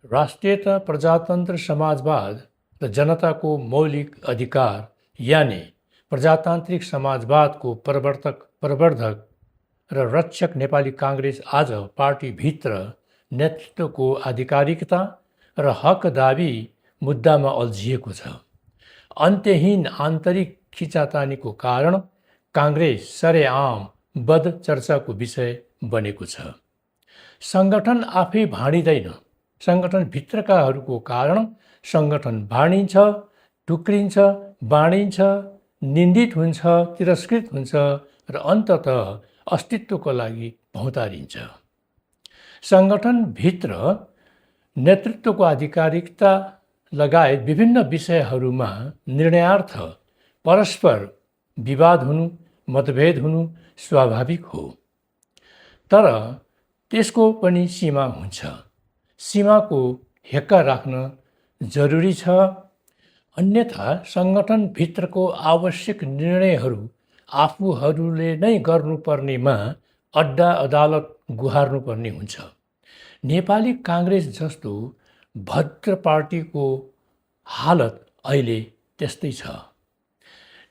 राष्ट्रियता, प्रजातन्त्र, समाजवाद र जनताको मौलिक अधिकार यानि प्रजातान्त्रिक समाजवादको प्रवर्धक र रक्षक नेपाली काङ्ग्रेस आज पार्टीभित्र नेतृत्वको आधिकारिकता र हक दाबी मुद्दामा अल्झिएको छ। अन्त्यहीन आन्तरिक खिचातानीको कारण काङ्ग्रेस सरेआम बध चर्चाको विषय बनेको छ। सङ्गठन आफै भाँडिँदैन, सङ्गठनभित्रकाहरूको कारण सङ्गठन भाँडिन्छ, टुक्रिन्छ, बाँडिन्छ, निन्दित हुन्छ, तिरस्कृत हुन्छ र अन्ततः अस्तित्वको लागि भौँतारिन्छ। सङ्गठनभित्र नेतृत्वको आधिकारिकता लगायत विभिन्न विषयहरूमा निर्णयार्थ परस्पर विवाद हुनु, मतभेद हुनु स्वाभाविक हो, तर त्यसको पनि सीमा हुन्छ। सीमाको हेक्का राख्न जरुरी छ, अन्यथा सङ्गठनभित्रको आवश्यक निर्णयहरू आफूहरूले नै गर्नुपर्नेमा अड्डा अदालत गुहार्नुपर्ने हुन्छ। नेपाली काङ्ग्रेस जस्तो भद्र पार्टीको हालत अहिले त्यस्तै छ।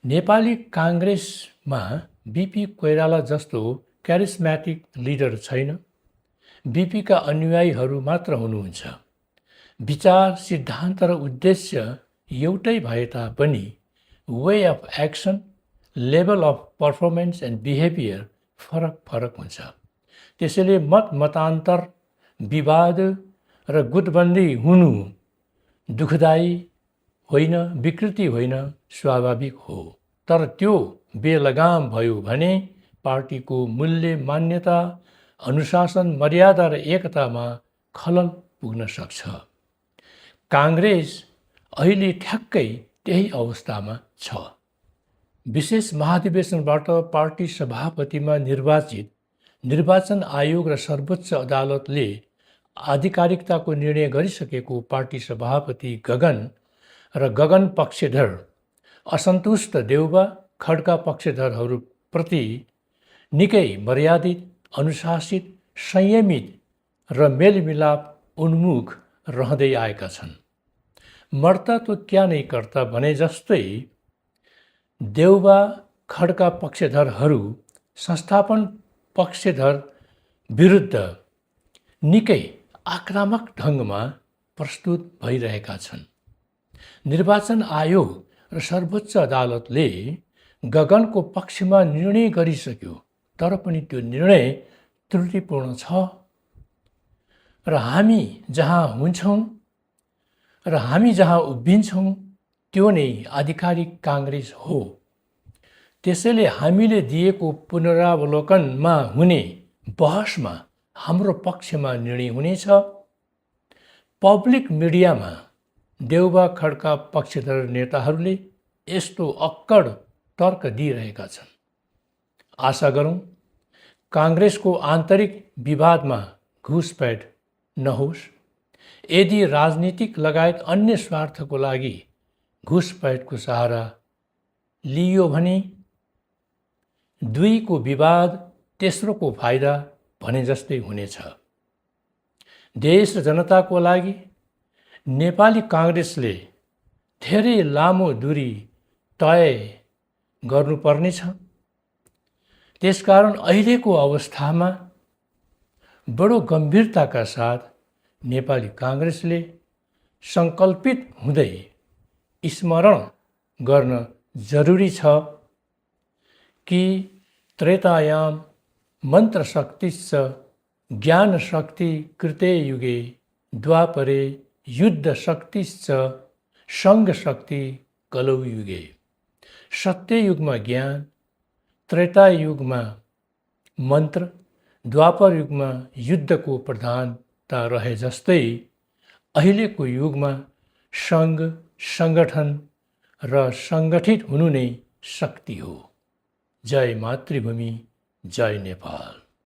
नेपाली काङ्ग्रेसमा बिपी कोइराला जस्तो क्यारिस्म्याटिक लिडर छैन। बिपीका अनुयायीहरू मात्र हुनुहुन्छ। विचार, सिद्धान्त र उद्देश्य एउटै भए तापनि way of action, level of performance and behaviour फरक हुन्छ। त्यसैले मतान्तर, विवाद र गुटबन्दी हुनु दुःखदायी होइन, विकृति होइन, स्वाभाविक हो। तर त्यो बेलगाम भयो भने पार्टीको मूल्य, मान्यता, अनुशासन, मर्यादा र एकतामा खलल पुग्न सक्छ। काङ्ग्रेस अहिले ठ्याक्कै त्यही अवस्थामा छ। विशेष महाधिवेशनबाट पार्टी सभापतिमा निर्वाचित निर्वाचन आयोग र सर्वोच्च अदालतले आधिकारिकताको निर्णय गरिसकेको पार्टी सभापति गगन र गगन पक्षधर असन्तुष्ट देउबा खड्का पक्षधरहरूप्रति निकै मर्यादित, अनुशासित, संयमित र मेलमिलाप उन्मुख रहँदै आएका छन्। मर्ता तो क्या नै कर्ता भने जस्तै देउबा खड्का पक्षधरहरू संस्थापन पक्षधर विरुद्ध निकै आक्रामक ढङ्गमा प्रस्तुत भइरहेका छन्। निर्वाचन आयोग र सर्वोच्च अदालतले गगनको पक्षमा निर्णय गरिसक्यो, तर पनि त्यो निर्णय त्रुटिपूर्ण छ र हामी जहाँ हुन्छौँ र हामी जहाँ उभिन्छौँ त्यो नै आधिकारिक काङ्ग्रेस हो। त्यसैले हामीले दिएको पुनरावलोकनमा हुने बहसमा हाम्रो पक्षमा निर्णय हुनेछ। पब्लिक मिडियामा देउबा खड्का पक्षधर नेताहरूले यस्तो अक्कड तर्क दिइरहेका छन्। आशा गरौँ काङ्ग्रेसको आन्तरिक विवादमा घुसपैठ नहोस्। यदि राजनीतिक लगायत अन्य स्वार्थको लागि घुसपैठको सहारा लिइयो भने दुईको विवाद तेस्रोको फाइदा भने जस्तै हुनेछ। देश र जनताको लागि नेपाली काङ्ग्रेसले धेरै लामो दूरी तय गर्नुपर्नेछ। त्यसकारण अहिलेको अवस्थामा बडो गम्भीरताका साथ नेपाली काङ्ग्रेसले सङ्कल्पित हुँदै स्मरण गर्न जरुरी छ कि त्रेतायाम मन्त्रशक्तिश्च ज्ञानशक्ति कृते युगे द्वापरे युद्धशक्तिश्च सङ्घशक्ति कलौ युगे। सत्ययुगमा ज्ञान, त्रेतायुगमा मन्त्र, द्वापर युगमा युद्धको प्रधानता रहे जस्तै अहिलेको युगमा सङ्घ, सङ्गठन र सङ्गठित हुनु नै शक्ति हो। जय मातृभूमि, जय नेपाल।